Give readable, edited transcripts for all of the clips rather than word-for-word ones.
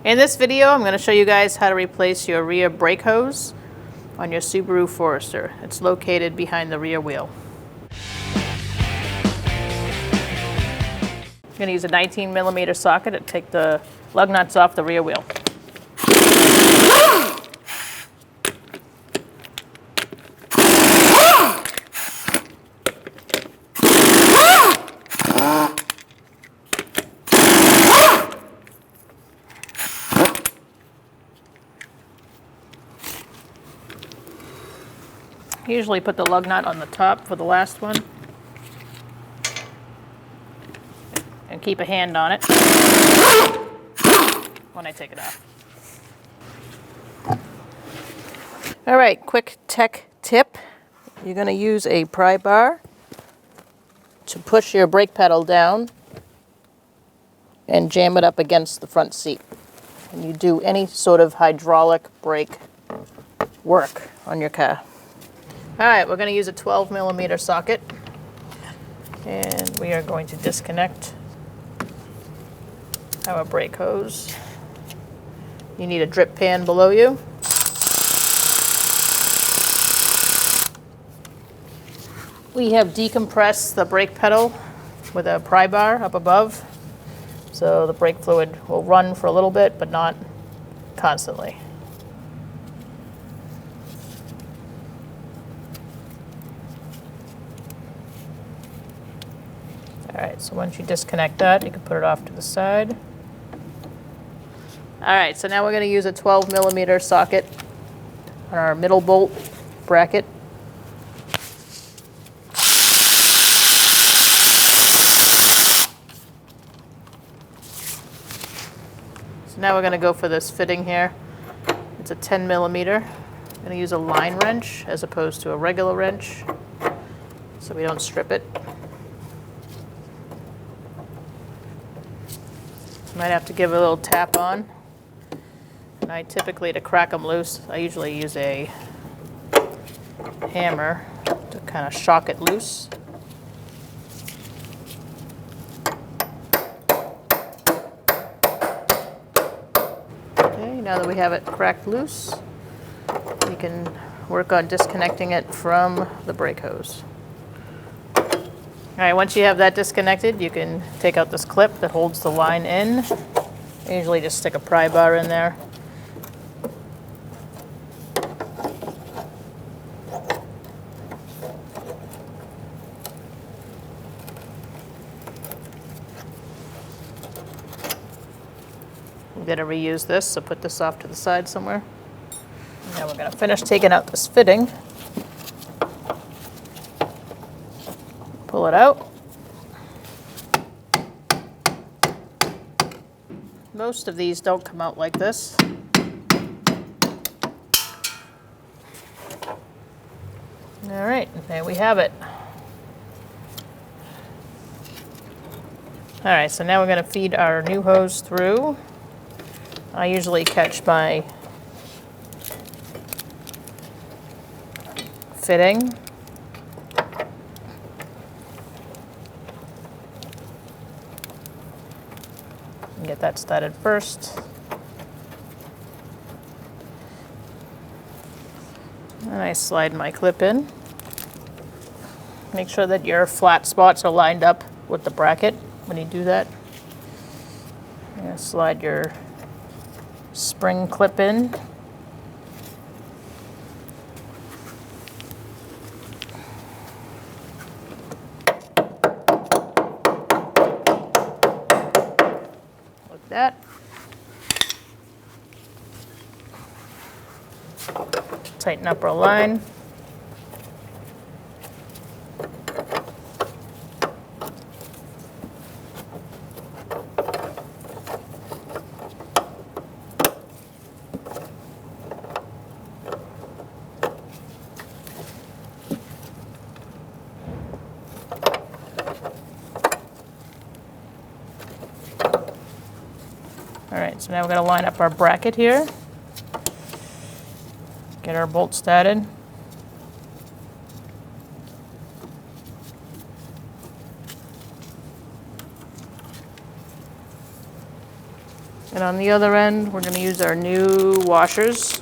In this video, I'm going to show you guys how to replace your rear brake hose on your Subaru Forester. It's located behind the rear wheel. I'm going to use a 19mm socket to take the lug nuts off the rear wheel. Usually put the lug nut on the top for the last one. And keep a hand on it when I take it off. All right, quick tech tip. You're going to use a pry bar to push your brake pedal down and jam it up against the front seat. And you do any sort of hydraulic brake work on your car. All right, we're going to use a 12mm socket, and we are going to disconnect our brake hose. You need a drip pan below you. We have decompressed the brake pedal with a pry bar up above, so the brake fluid will run for a little bit, but not constantly. All right, so once you disconnect that, you can put it off to the side. All right, so now we're going to use a 12mm socket on our middle bolt bracket. So now we're going to go for this fitting here. It's a 10mm. I'm going to use a line wrench as opposed to a regular wrench so we don't strip it. Might have to give it a little tap on. And I typically, to crack them loose, I usually use a hammer to kind of shock it loose. Okay, now that we have it cracked loose, we can work on disconnecting it from the brake hose. All right, once you have that disconnected, you can take out this clip that holds the line in. I usually just stick a pry bar in there. I'm going to reuse this, so put this off to the side somewhere. Now we're going to finish taking out this fitting. Pull it out. Most of these don't come out like this. All right, there we have it. All right, so now we're going to feed our new hose through. I usually catch my fitting. Get that started first. And I slide my clip in. Make sure that your flat spots are lined up with the bracket when you do that. And slide your spring clip in. That. Tighten up our line. All right, so now we're going to line up our bracket here. Get our bolt started. And on the other end, we're going to use our new washers.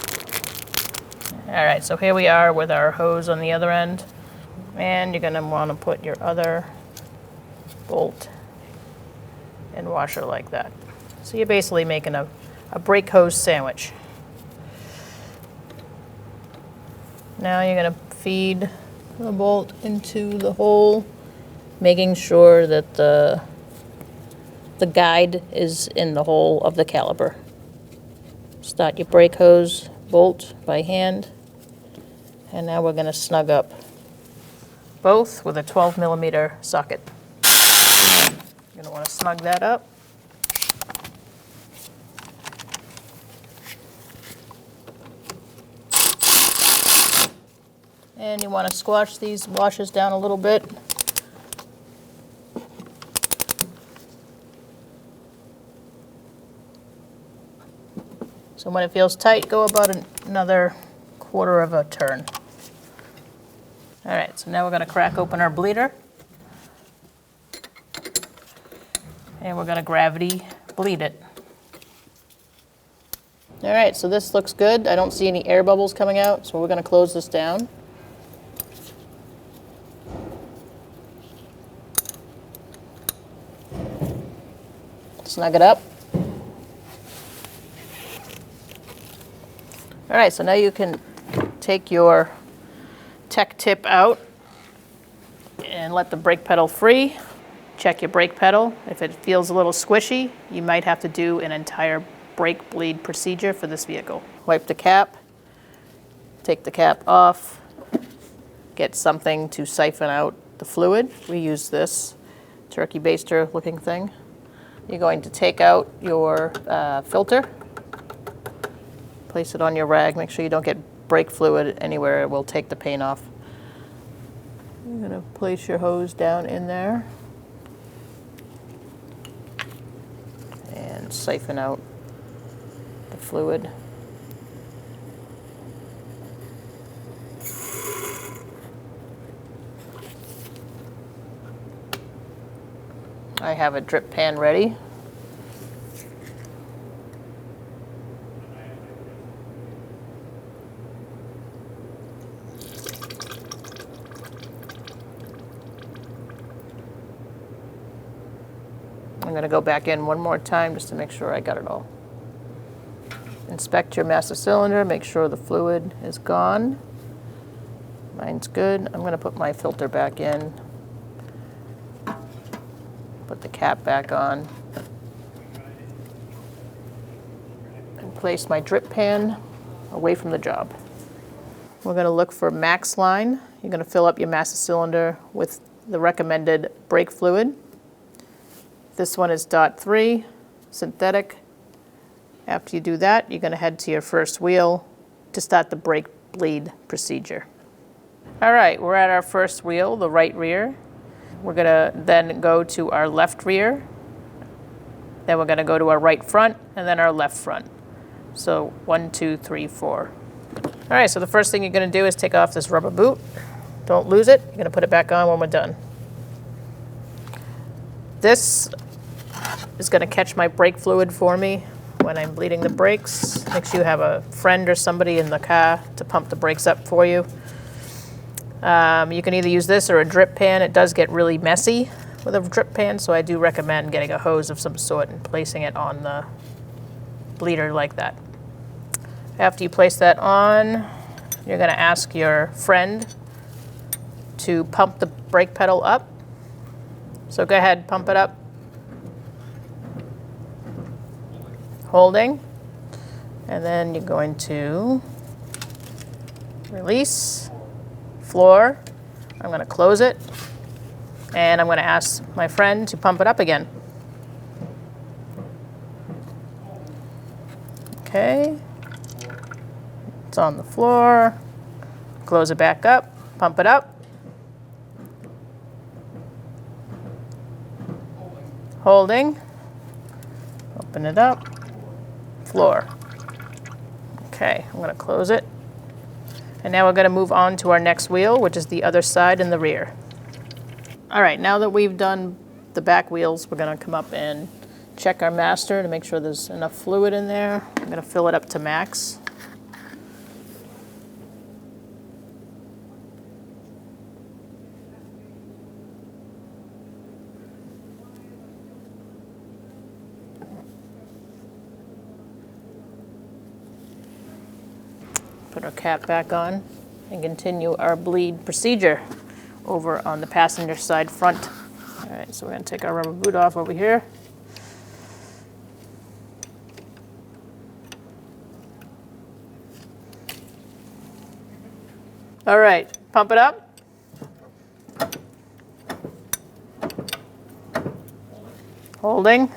All right, so here we are with our hose on the other end. And you're going to want to put your other bolt and washer like that. So you're basically making a brake hose sandwich. Now you're going to feed the bolt into the hole, making sure that the guide is in the hole of the caliper. Start your brake hose bolt by hand, and now we're going to snug up both with a 12mm socket. You're going to want to snug that up. And you want to squash these washers down a little bit. So when it feels tight, go about another quarter of a turn. All right, so now we're going to crack open our bleeder. And we're going to gravity bleed it. All right, so this looks good. I don't see any air bubbles coming out, so we're going to close this down. Snug it up. All right, so now you can take your tech tip out and let the brake pedal free. Check your brake pedal. If it feels a little squishy, you might have to do an entire brake bleed procedure for this vehicle. Wipe the cap, take the cap off, get something to siphon out the fluid. We use this turkey baster looking thing. You're going to take out your filter, place it on your rag, make sure you don't get brake fluid anywhere, it will take the paint off. You're going to place your hose down in there and siphon out the fluid. I have a drip pan ready. I'm going to go back in one more time just to make sure I got it all. Inspect your master cylinder, make sure the fluid is gone. Mine's good. I'm going to put my filter back in. Put the cap back on. And place my drip pan away from the job. We're going to look for max line. You're going to fill up your master cylinder with the recommended brake fluid. This one is .3, synthetic. After you do that, you're going to head to your first wheel to start the brake bleed procedure. All right, we're at our first wheel, the right rear. We're going to then go to our left rear. Then we're going to go to our right front and then our left front. So 1, 2, 3, 4. All right, so the first thing you're going to do is take off this rubber boot. Don't lose it. You're going to put it back on when we're done. This is going to catch my brake fluid for me when I'm bleeding the brakes. Make sure you have a friend or somebody in the car to pump the brakes up for you. You can either use this or a drip pan. It does get really messy with a drip pan, so I do recommend getting a hose of some sort and placing it on the bleeder like that. After you place that on, you're going to ask your friend to pump the brake pedal up. So go ahead, pump it up. Holding. And then you're going to release. Floor. I'm going to close it. And I'm going to ask my friend to pump it up again. Okay. It's on the floor. Close it back up. Pump it up. Holding. Open it up. Floor. Okay, I'm going to close it. And now we're going to move on to our next wheel, which is the other side in the rear. All right, now that we've done the back wheels, we're going to come up and check our master to make sure there's enough fluid in there. I'm going to fill it up to max. Put our cap back on and continue our bleed procedure over on the passenger side front. All right, so we're going to take our rubber boot off over here. All right, pump it up. Holding.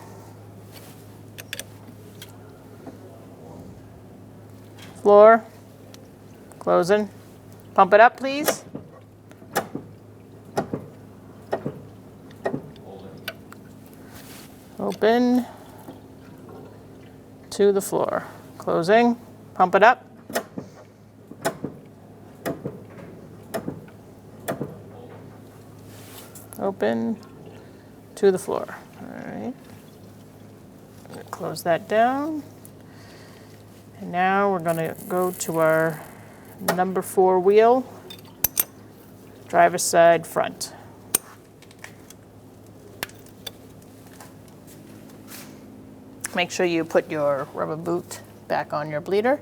Floor. Closing. Pump it up, please. Open to the floor. Closing. Pump it up. Open to the floor. All right. Close that down. And now we're going to go to our number 4 wheel, driver's side front. Make sure you put your rubber boot back on your bleeder.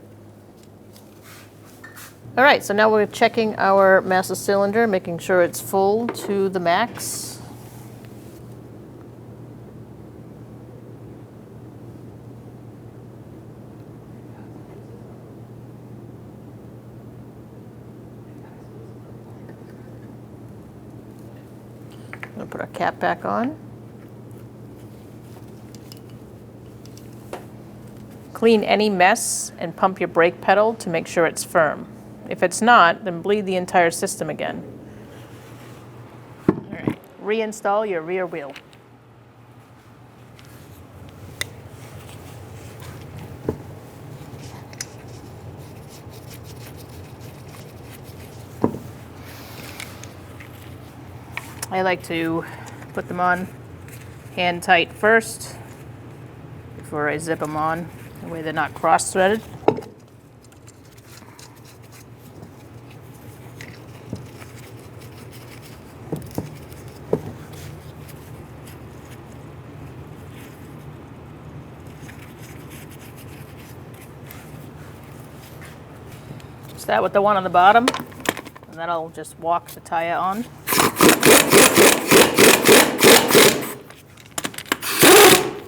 All right, so now we're checking our Massa cylinder, making sure it's full to the max. I'm gonna put our cap back on. Clean any mess and pump your brake pedal to make sure it's firm. If it's not, then bleed the entire system again. All right, reinstall your rear wheel. I like to put them on hand tight first before I zip them on, that way they're not cross-threaded. Start with the one on the bottom, and then I'll just walk the tire on.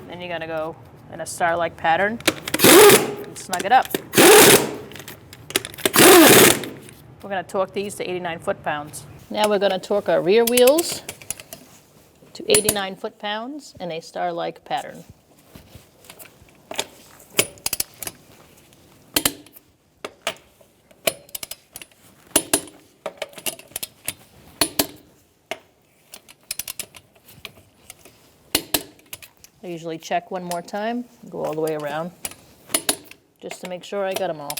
Then you're going to go in a star-like pattern and snug it up. We're going to torque these to 89 foot-pounds. Now we're going to torque our rear wheels to 89 foot-pounds in a star-like pattern. I usually check one more time, go all the way around, just to make sure I got them all.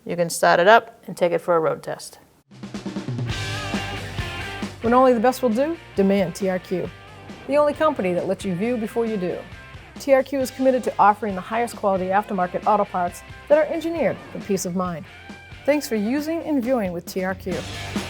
You can start it up and take it for a road test. When only the best will do, demand TRQ. The only company that lets you view before you do. TRQ is committed to offering the highest quality aftermarket auto parts that are engineered for peace of mind. Thanks for using and viewing with TRQ.